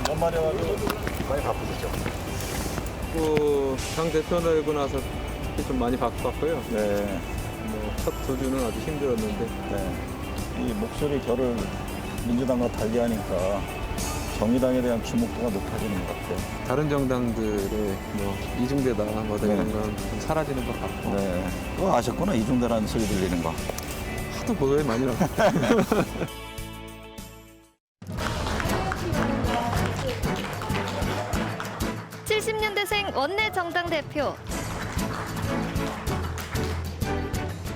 연말이라도 많이 바쁘시죠? 당 대표 되고 나서 좀 많이 바빴고요. 네. 첫 2주는 아주 힘들었는데 네. 이 목소리 결을 민주당과 달리하니까 정의당에 대한 주목도가 높아지는 것 같아요. 다른 정당들의 이중대다 뭐다 이런 건 좀 사라지는 것 같고 네. 그거 아셨구나. 이중대라는 소리 들리는 거. 하도 보도에 많이 나왔어요. 70년대생 원내 정당 대표.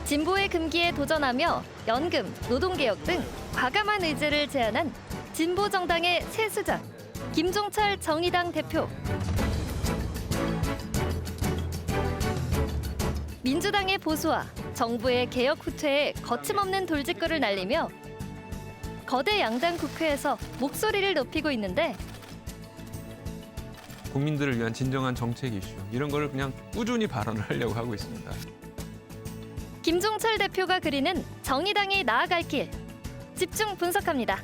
진보의 금기에 도전하며 연금, 노동개혁 등 과감한 의지를 제안한 진보 정당의 새 수장 김종철 정의당 대표. 민주당의 보수와 정부의 개혁 후퇴에 거침없는 돌직구를 날리며 거대 양당 국회에서 목소리를 높이고 있는데 국민들을 위한 진정한 정책 이슈 이런 거를 그냥 꾸준히 발언을 하려고 하고 있습니다. 김종철 대표가 그리는 정의당이 나아갈 길 집중 분석합니다.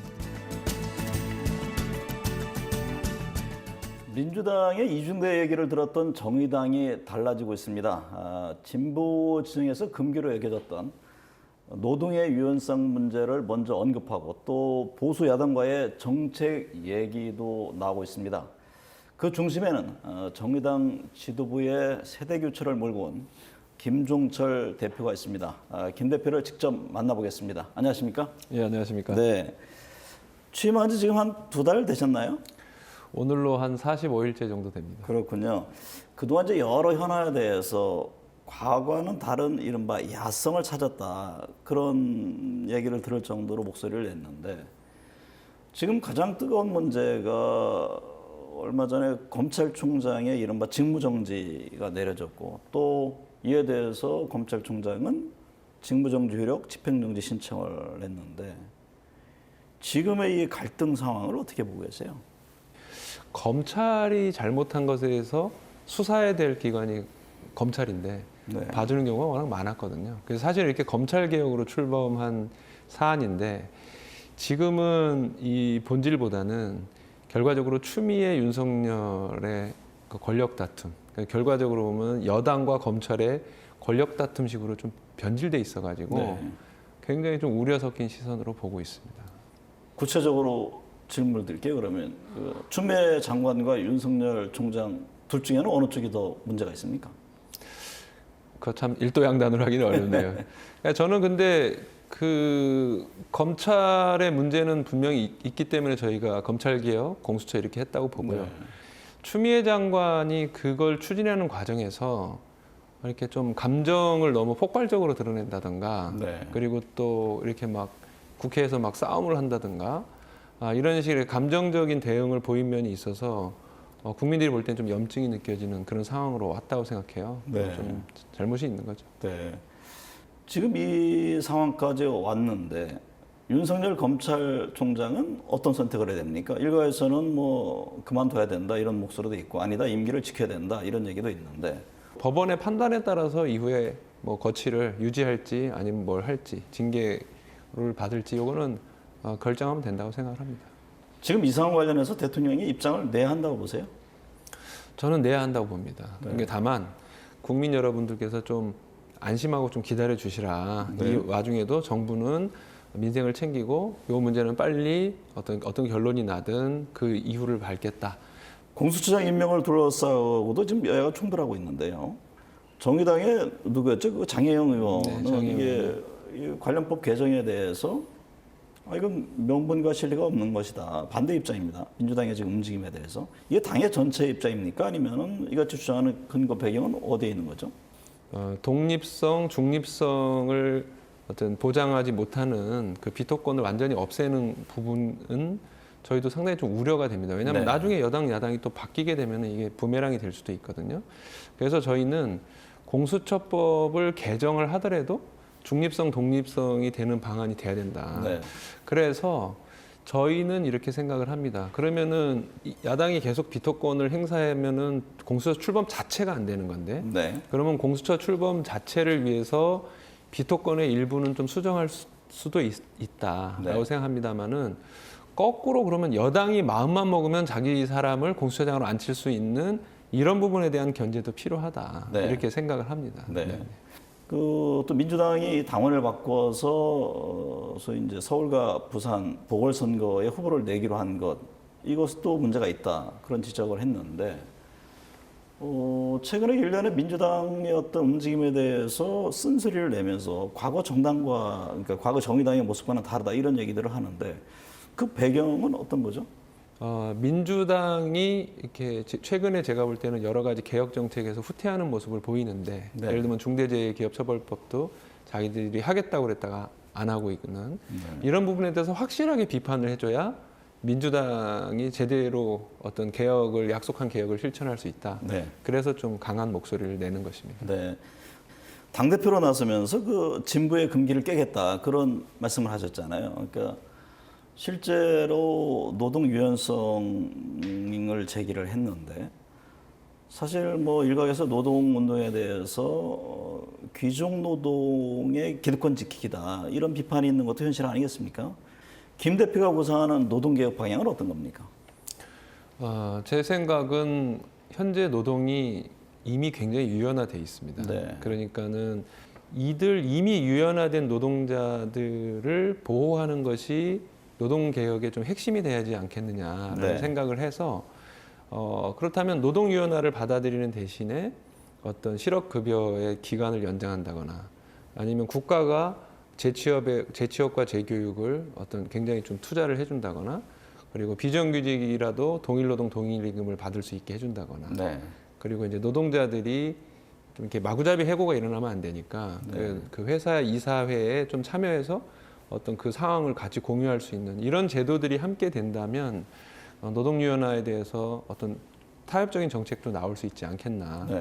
민주당의 이중대 얘기를 들었던 정의당이 달라지고 있습니다. 진보 진영에서 금기로 여겨졌던 노동의 유연성 문제를 먼저 언급하고 또 보수 야당과의 정책 얘기도 나오고 있습니다. 그 중심에는 정의당 지도부의 세대 교체를 몰고 온 김종철 대표가 있습니다. 김 대표를 직접 만나보겠습니다. 안녕하십니까? 예, 안녕하십니까? 네. 취임한 지 지금 한 2달 되셨나요? 오늘로 한 45일째 정도 됩니다. 그렇군요. 그동안 이제 여러 현안에 대해서 과거와는 다른 이른바 야성을 찾았다. 그런 얘기를 들을 정도로 목소리를 냈는데 지금 가장 뜨거운 문제가 얼마 전에 검찰총장의 이른바 직무정지가 내려졌고 또 이에 대해서 검찰총장은 직무정지 효력 집행정지 신청을 냈는데 지금의 이 갈등 상황을 어떻게 보고 계세요? 검찰이 잘못한 것에 대해서 수사해야 될 기관이 검찰인데 네. 봐주는 경우가 워낙 많았거든요. 그래서 사실 이렇게 검찰개혁으로 출범한 사안인데 지금은 이 본질보다는 결과적으로 추미애 윤석열의 그 권력 다툼, 그러니까 결과적으로 보면 여당과 검찰의 권력 다툼식으로 좀 변질돼 있어가지고 네. 굉장히 좀 우려 섞인 시선으로 보고 있습니다. 구체적으로 질문을 드릴게요. 그러면 추미애 장관과 윤석열 총장 둘 중에는 어느 쪽이 더 문제가 있습니까? 그거 참 일도양단으로 하기는 어렵네요. 그러니까 저는 근데 그 검찰의 문제는 분명히 있기 때문에 저희가 검찰개혁, 공수처 이렇게 했다고 보고요. 네. 추미애 장관이 그걸 추진하는 과정에서 이렇게 좀 감정을 너무 폭발적으로 드러낸다든가 네. 그리고 또 이렇게 막 국회에서 막 싸움을 한다든가 이런 식의 감정적인 대응을 보인 면이 있어서 국민들이 볼 땐 좀 염증이 느껴지는 그런 상황으로 왔다고 생각해요. 네. 좀 잘못이 있는 거죠. 네. 지금 이 상황까지 왔는데 윤석열 검찰총장은 어떤 선택을 해야 됩니까? 일각에서는 뭐 그만둬야 된다 이런 목소리도 있고 아니다 임기를 지켜야 된다 이런 얘기도 있는데 법원의 판단에 따라서 이후에 뭐 거취를 유지할지 아니면 뭘 할지 징계를 받을지 이거는 결정하면 된다고 생각을 합니다. 지금 이 상황 관련해서 대통령이 입장을 내야 한다고 보세요? 저는 내야 한다고 봅니다. 네. 그게 다만 국민 여러분들께서 좀 안심하고 좀 기다려 주시라. 네. 이 와중에도 정부는 민생을 챙기고 이 문제는 빨리 어떤 결론이 나든 그 이유를 밝겠다. 공수처장 임명을 둘러싸고도 지금 여야가 충돌하고 있는데요. 정의당의 누구였죠? 그 장혜영 의원은 네, 장혜영 이게 이 관련법 개정에 대해서 이건 명분과 실리가 없는 것이다. 반대 입장입니다. 민주당의 지금 움직임에 대해서. 이게 당의 전체 입장입니까? 아니면은 이같이 주장하는 근거 배경은 어디에 있는 거죠? 독립성, 중립성을 어떤 보장하지 못하는 그 비토권을 완전히 없애는 부분은 저희도 상당히 좀 우려가 됩니다. 왜냐하면 네. 나중에 여당, 야당이 또 바뀌게 되면 이게 부메랑이 될 수도 있거든요. 그래서 저희는 공수처법을 개정을 하더라도 중립성, 독립성이 되는 방안이 돼야 된다. 네. 그래서 저희는 이렇게 생각을 합니다. 그러면은 야당이 계속 비토권을 행사하면은 공수처 출범 자체가 안 되는 건데, 네. 그러면 공수처 출범 자체를 위해서 비토권의 일부는 좀 수정할 수도 있다라고 네. 생각합니다만은 거꾸로 그러면 여당이 마음만 먹으면 자기 사람을 공수처장으로 앉힐 수 있는 이런 부분에 대한 견제도 필요하다. 네. 이렇게 생각을 합니다. 네. 그 또 민주당이 당원을 바꿔서 소위 이제 서울과 부산 보궐선거에 후보를 내기로 한 것, 이것도 문제가 있다, 그런 지적을 했는데, 최근에 일련의 민주당의 어떤 움직임에 대해서 쓴소리를 내면서 과거 정당과, 그러니까 과거 정의당의 모습과는 다르다, 이런 얘기들을 하는데, 그 배경은 어떤 거죠? 민주당이 이렇게 최근에 제가 볼 때는 여러 가지 개혁 정책에서 후퇴하는 모습을 보이는데, 네. 예를 들면 중대재해기업처벌법도 자기들이 하겠다고 그랬다가 안 하고 있는 이런 부분에 대해서 확실하게 비판을 해줘야 민주당이 제대로 어떤 개혁을, 약속한 개혁을 실천할 수 있다. 네. 그래서 좀 강한 목소리를 내는 것입니다. 네. 당대표로 나서면서 그 진보의 금기를 깨겠다, 그런 말씀을 하셨잖아요. 그러니까 실제로 노동 유연성을 제기를 했는데, 사실 뭐 일각에서 노동 운동에 대해서 귀족 노동의 기득권 지키기다, 이런 비판이 있는 것도 현실 아니겠습니까? 김 대표가 구상하는 노동개혁 방향은 어떤 겁니까? 제 생각은 현재 노동이 이미 굉장히 유연화돼 있습니다. 네. 그러니까는 이미 유연화된 노동자들을 보호하는 것이 노동개혁의 좀 핵심이 돼야지 않겠느냐라는 네. 생각을 해서, 그렇다면 노동유연화를 받아들이는 대신에 어떤 실업급여의 기간을 연장한다거나, 아니면 국가가 재취업과 재교육을 어떤 굉장히 좀 투자를 해준다거나, 그리고 비정규직이라도 동일노동 동일임금을 받을 수 있게 해준다거나, 네. 그리고 이제 노동자들이 좀 이렇게 마구잡이 해고가 일어나면 안 되니까 네. 그 회사 이사회에 좀 참여해서 어떤 그 상황을 같이 공유할 수 있는 이런 제도들이 함께 된다면 노동유연화에 대해서 어떤 타협적인 정책도 나올 수 있지 않겠나. 네.